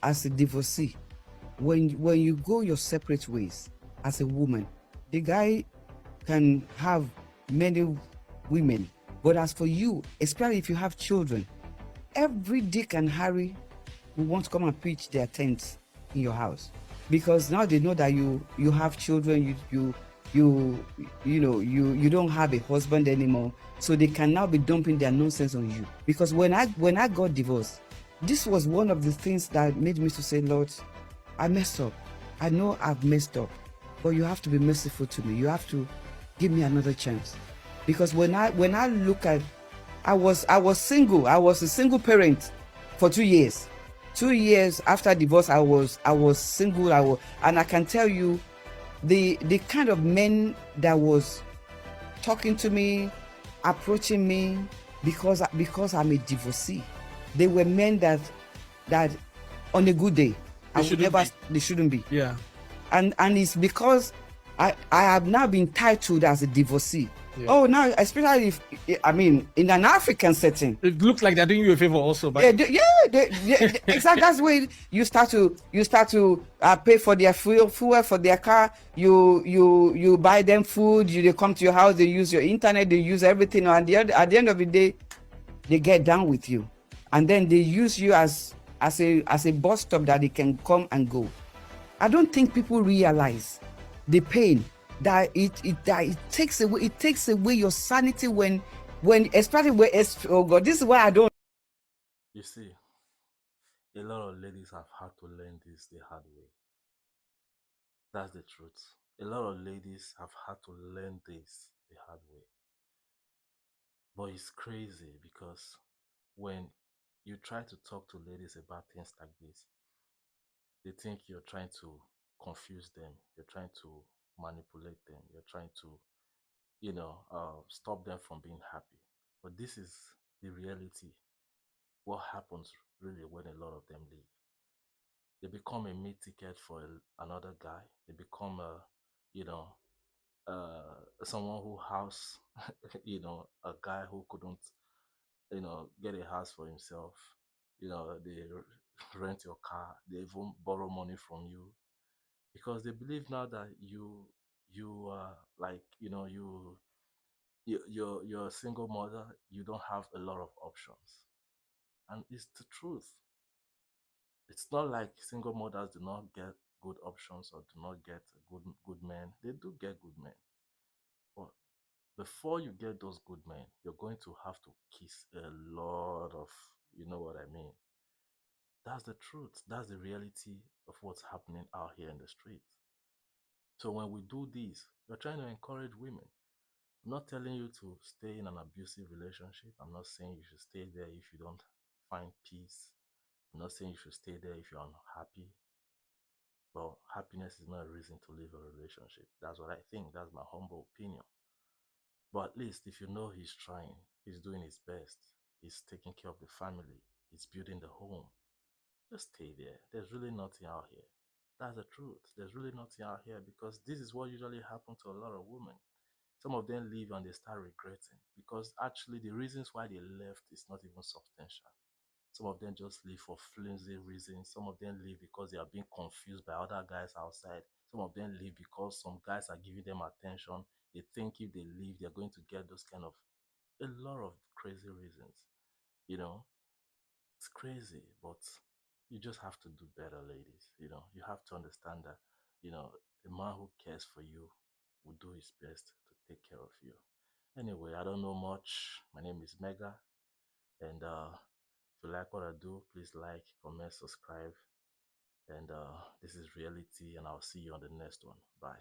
as a divorcee, when you go your separate ways as a woman, the guy can have many women, but as for you, especially if you have children, every Dick and Harry will want to come and pitch their tents in your house, because now they know that you have children, you don't have a husband anymore, so they can now be dumping their nonsense on you. Because when I got divorced, this was one of the things that made me to say, Lord, I messed up. I know I've messed up, but you have to be merciful to me. You have to give me another chance. Because when I look at, I was single. I was a single parent for 2 years. 2 years after divorce, I was single. And I can tell you, the kind of men that was talking to me, approaching me, because I'm a divorcee, they were men that on a good day, they shouldn't be. Yeah. And it's because I have now been titled as a divorcee. Yeah. Oh, now, especially if, I mean, in an African setting, it looks like they're doing you a favor also. But exactly. That's where you start to pay for their fuel for their car. You buy them food. They come to your house. They use your internet. They use everything. And at the end of the day, they get down with you, and then they use you as a bus stop that they can come and go. I don't think people realize the pain that it takes away. It takes away your sanity when especially when, oh God, this is why I don't. You see, a lot of ladies have had to learn this the hard way. That's the truth. A lot of ladies have had to learn this the hard way. But it's crazy because when you try to talk to ladies about things like this, they think you're trying to confuse them, you're trying to manipulate them, you're trying to, stop them from being happy. But this is the reality. What happens really when a lot of them leave? They become a meat ticket for another guy. They become someone who has, a guy who couldn't, get a house for himself. They rent your car. They even borrow money from you because they believe now that you like you're a single mother. You don't have a lot of options, and it's the truth. It's not like single mothers do not get good options or do not get good men. They do get good men, but before you get those good men, you're going to have to kiss a lot of, you know what I mean. That's the truth. That's the reality of what's happening out here in the street. So when we do this, we're trying to encourage women. I'm not telling you to stay in an abusive relationship. I'm not saying you should stay there if you don't find peace. I'm not saying you should stay there if you're unhappy. Well, happiness is not a reason to leave a relationship. That's what I think. That's my humble opinion. But at least if you know he's trying, he's doing his best, he's taking care of the family, he's building the home, just stay there. There's really nothing out here. That's the truth. There's really nothing out here because this is what usually happens to a lot of women. Some of them leave and they start regretting because actually the reasons why they left is not even substantial. Some of them just leave for flimsy reasons. Some of them leave because they are being confused by other guys outside. Some of them leave because some guys are giving them attention. They think if they leave, they're going to get those kind of a lot of crazy reasons. You know, it's crazy, but you just have to do better, ladies. You have to understand that, a man who cares for you will do his best to take care of you. Anyway, I don't know much. My name is Mega, and if you like what I do, please like, comment, subscribe. And this is reality, and I'll see you on the next one. Bye.